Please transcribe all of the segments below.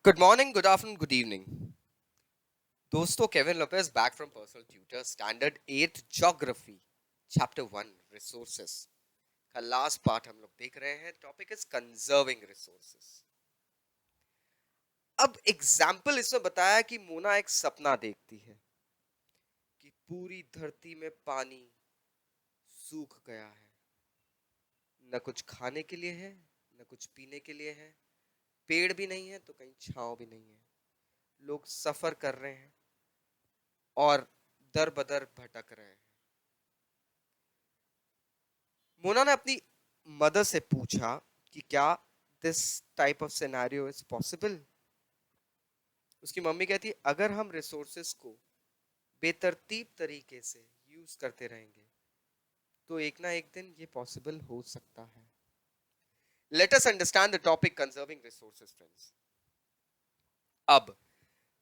Good morning, good afternoon, good evening. दोस्तों Kevin Lopez back from personal tutor standard 8 geography chapter 1 resources का last part हम लोग देख रहे हैं. Topic is conserving resources. अब एग्जाम्पल इसमें बताया कि मोना एक सपना देखती है कि पूरी धरती में पानी सूख गया है. न कुछ खाने के लिए है, न कुछ पीने के लिए है. पेड़ भी नहीं है तो कहीं छांव भी नहीं है. लोग सफर कर रहे हैं और दर बदर भटक रहे हैं. मोना ने अपनी मदर से पूछा कि क्या this type of scenario is possible. उसकी मम्मी कहती है अगर हम रिसोर्सेस को बेतरतीब तरीके से यूज करते रहेंगे तो एक ना एक दिन ये पॉसिबल हो सकता है. Let us understand the topic conserving resources friends. अब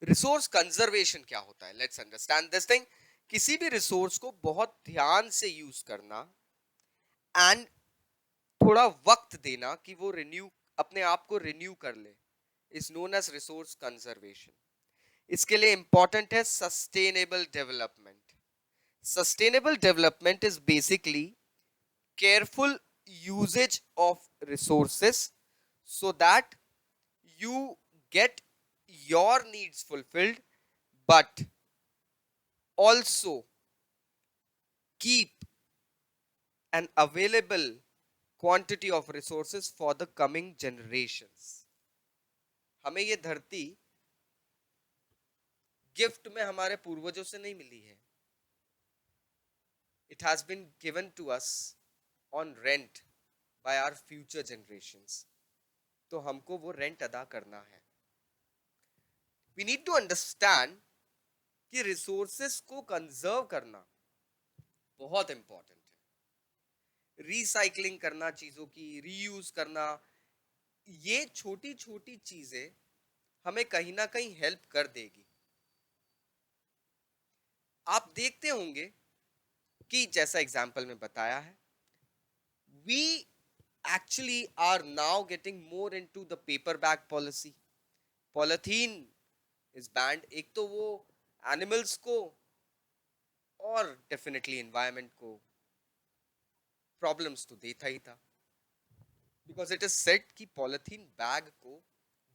रिसोर्स कंजर्वेशन क्या होता है, लेट्स अंडरस्टैंड दिस थिंग. किसी भी रिसोर्स को बहुत ध्यान से यूज करना एंड थोड़ा वक्त देना कि वो रिन्यू अपने आप को रिन्यू कर ले is known as resource conservation. इसके लिए इंपॉर्टेंट है sustainable development. Sustainable development is basically careful usage of resources so that you get your needs fulfilled but also keep an available quantity of resources for the coming generations. हमें ये धरती gift में हमारे पूर्वजों से नहीं मिली है. It has been given to us on rent by our future generations. तो हमको वो रेंट अदा करना है. वी नीड टू अंडरस्टैंड कि रिसोर्सेस को कंजर्व करना बहुत इंपॉर्टेंट है. रिसाइकलिंग करना, चीजों की रीयूज करना, ये छोटी छोटी चीजें हमें कहीं ना कहीं हेल्प कर देगी. आप देखते होंगे कि जैसा एग्जाम्पल में बताया है, we actually are now getting more into the paper bag policy. Polythene is band. एक तो वो एनिमल्स को और डेफिनेटली एनवायरनमेंट को प्रॉब्लम्स तो देता ही था, बिकॉज इट इज सेट कि पॉलिथीन बैग को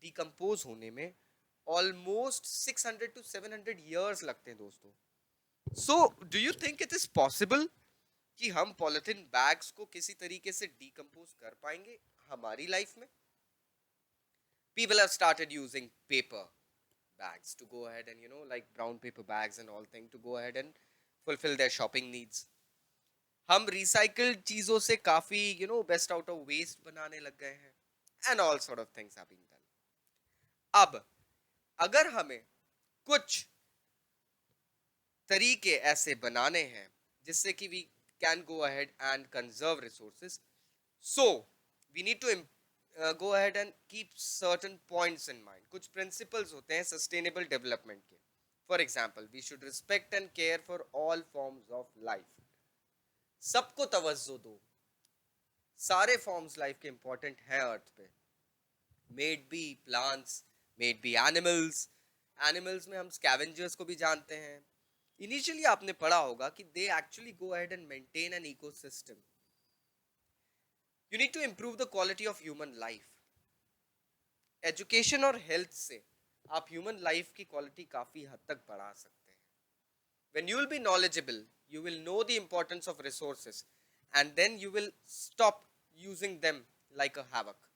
डिकम्पोज होने में ऑलमोस्ट 600 to 700 years लगते हैं दोस्तों. So do you think it is possible कि हम पॉलिथीन बैग्स को किसी तरीके से डिकम्पोज कर पाएंगे हमारी लाइफ में? People have started using paper bags to go ahead and like brown paper bags and all thing to go ahead and fulfill their shopping needs. हम रिसाइकल्ड चीजों से काफी बेस्ट आउट ऑफ वेस्ट बनाने लग गए हैं and all sort of things have been done. अब अगर हमें कुछ तरीके ऐसे बनाने हैं जिससे कि we can go ahead and conserve resources, so we need to go ahead and keep certain points in mind. कुछ principles होते हैं sustainable development के. For example, we should respect and care for all forms of life. सबको तवज्जो दो. सारे forms life के important हैं अर्थ पे. May it be plants, may it be animals. Animals में हम scavengers को भी जानते हैं. Initially आपने पढ़ा होगा कि they actually go ahead and maintain an ecosystem. You need to improve the quality of human life. Education और हेल्थ से आप ह्यूमन लाइफ की क्वालिटी काफी हद तक बढ़ा सकते हैं. When you will be knowledgeable, you will know the importance of resources and then you will stop using them like a havoc.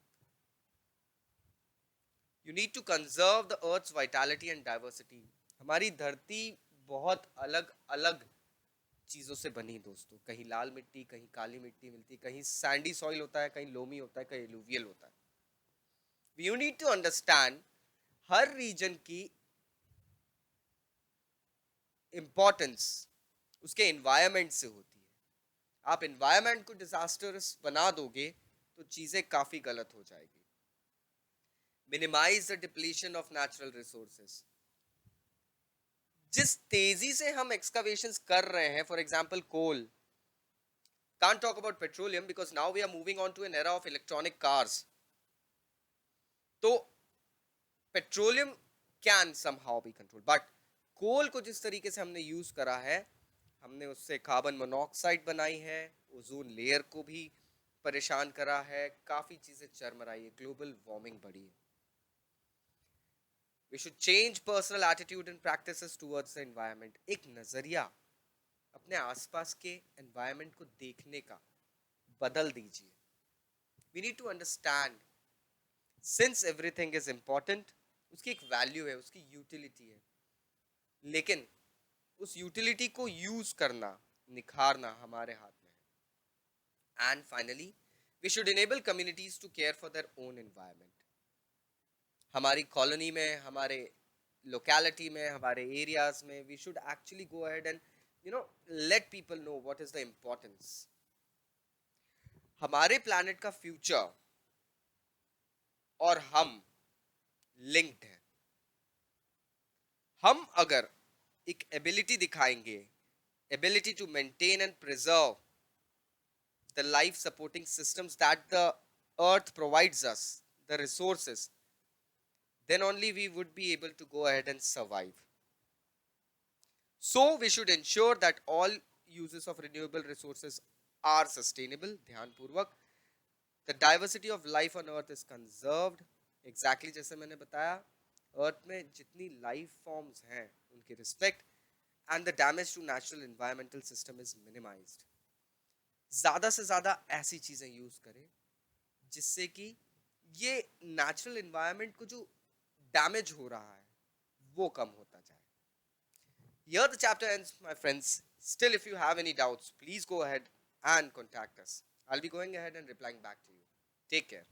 You need to conserve the earth's vitality and diversity. हमारी धरती बहुत अलग अलग चीजों से बनी दोस्तों. कहीं लाल मिट्टी, कहीं काली मिट्टी मिलती, कहीं सैंडी सॉइल होता है, कहीं लोमी होता है, कहीं एलुवियल होता है. यू नीड टू अंडरस्टैंड हर रीजन की इंपॉर्टेंस उसके एनवायरमेंट से होती है. आप एनवायरमेंट को डिजास्टर्स बना दोगे तो चीजें काफी गलत हो जाएगी. Minimise the depletion of natural resources. जिस तेजी से हम एक्सकवेशंस कर रहे हैं, for example coal, can't talk about petroleum because now we are moving on to an era of electronic cars. तो petroleum can somehow be control, but coal को जिस तरीके से हमने यूज करा है, हमने उससे कार्बन मोनोऑक्साइड बनाई है, ओजोन लेयर को भी परेशान करा है, काफी चीजें चरमराई है, ग्लोबल वार्मिंग बढ़ी है. We should change personal attitude and practices towards the environment. एक नजरिया अपने आसपास के एनवायरनमेंट को देखने का बदल दीजिए. We need to understand, since everything is important, उसकी एक वैल्यू है, उसकी यूटिलिटी है, लेकिन उस यूटिलिटी को यूज करना, निखारना हमारे हाथ में है. And finally, we should enable communities to care for their own environment. हमारी कॉलोनी में, हमारे लोकेलिटी में, हमारे एरियाज में, we should actually go ahead and let people know what is the importance. हमारे प्लैनेट का फ्यूचर और हम लिंक्ड है. हम अगर एक एबिलिटी दिखाएंगे, ability to maintain and preserve the life supporting systems that the earth provides us, the resources, then only we would be able to go ahead and survive. So we should ensure that all uses of renewable resources are sustainable. ध्यान पूर्वक. The diversity of life on earth is conserved. Exactly जैसे मैंने बताया, earth में जितनी life forms हैं उनकी respect, and the damage to natural environmental system is minimized. ज्यादा से ज्यादा ऐसी चीजें यूज करें जिससे कि ये नेचुरल एनवायरनमेंट को जो डैमेज हो रहा है वो कम होता जाए. Here the chapter ends, my friends. Still, if you have any doubts, please go ahead and contact us. I'll be going ahead and replying back to you. Take care.